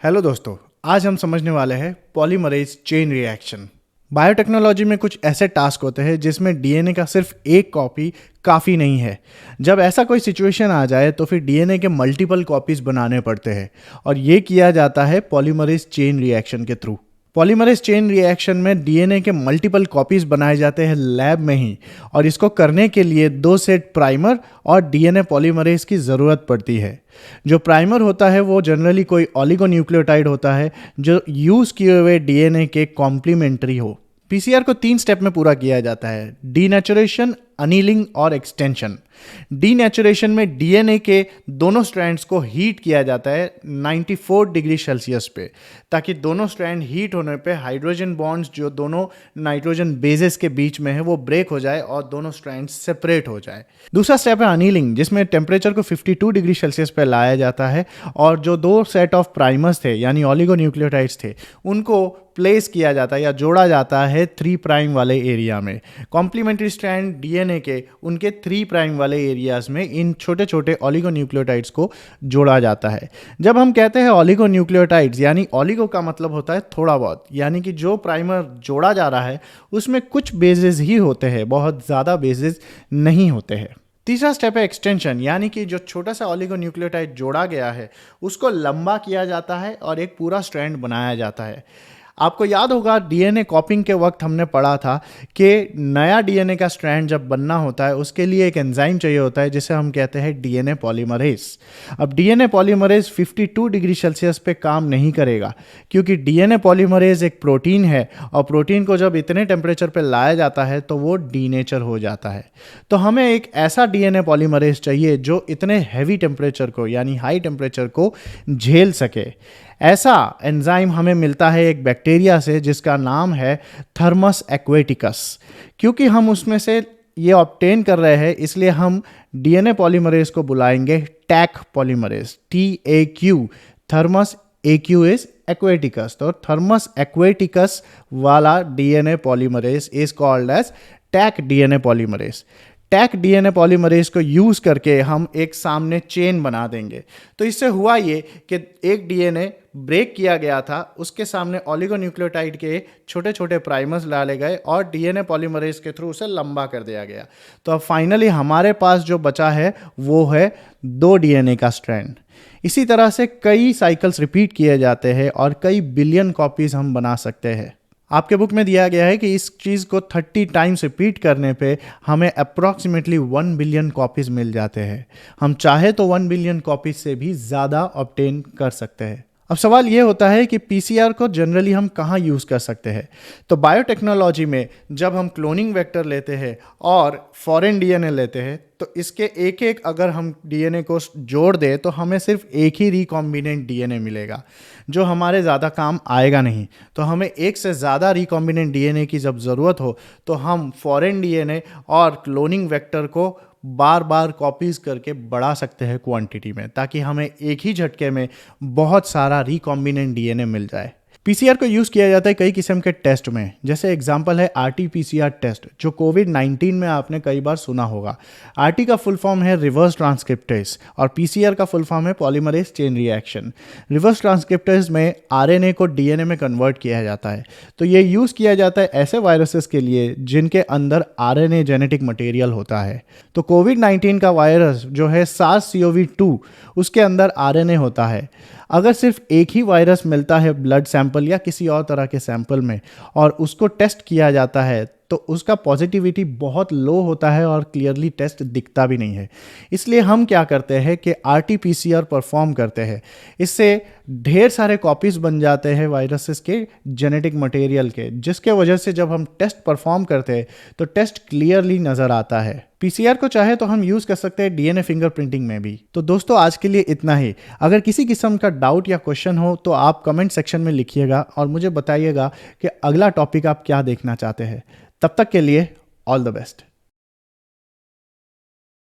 Hello दोस्तों, आज हम समझने वाले हैं पॉलीमरेज चेन रिएक्शन। बायोटेक्नोलॉजी में कुछ ऐसे टास्क होते हैं जिसमें डीएनए का सिर्फ एक कॉपी काफ़ी नहीं है। जब ऐसा कोई सिचुएशन आ जाए तो फिर डीएनए के मल्टीपल कॉपीज बनाने पड़ते हैं और ये किया जाता है पॉलीमरेज चेन रिएक्शन के थ्रू। पॉलीमरेज चेन रिएक्शन में डीएनए के मल्टीपल कॉपीज बनाए जाते हैं लैब में ही, और इसको करने के लिए 2 सेट प्राइमर और डीएनए पॉलीमरेज की ज़रूरत पड़ती है। जो प्राइमर होता है वो जनरली कोई ऑलिगोन्यूक्लियोटाइड होता है जो यूज़ किए हुए डीएनए के कॉम्प्लीमेंट्री हो। पीसीआर को 3 स्टेप में पूरा किया जाता है: डीनेचुरेशन, अनीलिंग और एक्सटेंशन। डीनेचुरेशन में डीएनए के दोनों स्ट्रैंड्स को हीट किया जाता है 94 डिग्री सेल्सियस पे, ताकि दोनों स्ट्रैंड हीट होने पे हाइड्रोजन बॉन्ड्स जो दोनों नाइट्रोजन बेसेस के बीच में है वो ब्रेक हो जाए और दोनों स्ट्रैंड्स सेपरेट हो जाए। दूसरा स्टेप है अनीलिंग, जिसमें टेम्परेचर को 52 डिग्री सेल्सियस पे लाया जाता है और जो 2 सेट ऑफ प्राइमर्स थे यानी ऑलिगोन्यूक्लियोटाइड्स थे उनको प्लेस किया जाता है या जोड़ा जाता है 3 प्राइम वाले एरिया में। कॉम्प्लीमेंट्री स्ट्रैंड डीएनए के उनके 3 प्राइम वाले एरियाज में इन छोटे छोटे ऑलिगोन्यूक्लियोटाइड्स को जोड़ा जाता है। जब हम कहते हैं ऑलिगोन्यूक्लियोटाइड्स, यानी ऑलिगो का मतलब होता है थोड़ा बहुत, यानी कि जो प्राइमर जोड़ा जा रहा है उसमें कुछ बेसेस ही होते हैं, बहुत ज़्यादा बेसेस नहीं होते हैं। तीसरा स्टेप है एक्सटेंशन, यानी कि जो छोटा सा ऑलिगोन्यूक्लियोटाइड जोड़ा गया है उसको लंबा किया जाता है और एक पूरा स्ट्रैंड बनाया जाता है। आपको याद होगा डीएनए कॉपिंग के वक्त हमने पढ़ा था कि नया डीएनए का स्ट्रैंड जब बनना होता है उसके लिए एक एंजाइम चाहिए होता है जिसे हम कहते हैं डीएनए पॉलीमरेज। अब डीएनए पॉलीमरेज 52 डिग्री सेल्सियस पे काम नहीं करेगा, क्योंकि डीएनए पॉलीमरेज एक प्रोटीन है और प्रोटीन को जब इतने टेम्परेचर पे लाया जाता है तो वो डीनेचर हो जाता है। तो हमें एक ऐसा डीएनए पॉलीमरेज चाहिए जो इतने हैवी टेम्परेचर को यानी हाई टेम्परेचर को झेल सके। ऐसा एंजाइम हमें मिलता है एक बैक्टीरिया से जिसका नाम है थर्मस एक्वेटिकस। क्योंकि हम उसमें से ये ऑब्टेन कर रहे हैं इसलिए हम डीएनए पॉलीमरेज को बुलाएंगे टैक पॉलीमरेज, TAQ, थर्मस एक्यूएस एक्वेटिकस। तो थर्मस एक्वेटिकस वाला DNA polymerase is called as Taq DNA polymerase. Taq DNA polymerase को यूज़ करके हम एक सामने चेन बना देंगे। तो इससे हुआ ये कि एक डीएनए ब्रेक किया गया था, उसके सामने ऑलिगोन्यूक्लियोटाइड के छोटे छोटे प्राइमर्स डाले गए और डीएनए पॉलीमरेज के थ्रू उसे लंबा कर दिया गया। तो अब फाइनली हमारे पास जो बचा है वो है 2 डीएनए का स्ट्रैंड। इसी तरह से कई साइकिल्स रिपीट किए जाते हैं और कई बिलियन कॉपीज हम बना सकते हैं। आपके बुक में दिया गया है कि इस चीज़ को 30 टाइम्स रिपीट करने पे हमें अप्रॉक्सीमेटली 1 बिलियन कॉपीज़ मिल जाते हैं। हम चाहे तो 1 बिलियन कॉपीज से भी ज़्यादा ऑब्टेन कर सकते हैं। अब सवाल ये होता है कि पीसीआर को जनरली हम कहाँ यूज़ कर सकते हैं। तो बायोटेक्नोलॉजी में जब हम क्लोनिंग वेक्टर लेते हैं और फॉरेन डीएनए लेते हैं तो इसके एक एक अगर हम डीएनए को जोड़ दें तो हमें सिर्फ एक ही रिकॉम्बिनेंट डीएनए मिलेगा जो हमारे ज़्यादा काम आएगा नहीं। तो हमें एक से ज़्यादा रिकॉम्बिनेंट डीएनए की जब ज़रूरत हो तो हम फॉरेन डीएनए और क्लोनिंग वेक्टर को बार बार कॉपीज करके बढ़ा सकते हैं क्वांटिटी में, ताकि हमें एक ही झटके में बहुत सारा रिकॉम्बिनेंट डीएनए मिल जाए। पीसीआर को यूज़ किया जाता है कई किस्म के टेस्ट में, जैसे एग्जांपल है RT-PCR टेस्ट जो कोविड-19 में आपने कई बार सुना होगा। RT का फुल फॉर्म है रिवर्स ट्रांसक्रिप्टेज और PCR का फुल फॉर्म है polymerase chain reaction. Reverse transcriptase में RNA को DNA में कन्वर्ट किया जाता है। तो ये यूज़ किया जाता है ऐसे वायरसेस के लिए जिनके अंदर RNA जेनेटिक मटेरियल होता है। तो कोविड-19 का वायरस जो है SARS-CoV-2 उसके अंदर RNA होता है। अगर सिर्फ एक ही वायरस मिलता है ब्लड सैंपल या किसी और तरह के सैंपल में और उसको टेस्ट किया जाता है तो उसका पॉजिटिविटी बहुत लो होता है और क्लियरली टेस्ट दिखता भी नहीं है। इसलिए हम क्या करते हैं कि RT-PCR परफॉर्म करते हैं। इससे ढेर सारे कॉपीज बन जाते हैं वायरसेस के जेनेटिक मटेरियल के, जिसके वजह से जब हम टेस्ट परफॉर्म करते हैं तो टेस्ट क्लियरली नज़र आता है। पीसीआर को चाहे तो हम यूज़ कर सकते हैं डीएनए फिंगरप्रिंटिंग में भी। तो दोस्तों आज के लिए इतना ही। अगर किसी किस्म का डाउट या क्वेश्चन हो तो आप कमेंट सेक्शन में लिखिएगा और मुझे बताइएगा कि अगला टॉपिक आप क्या देखना चाहते हैं। तब तक के लिए ऑल द बेस्ट।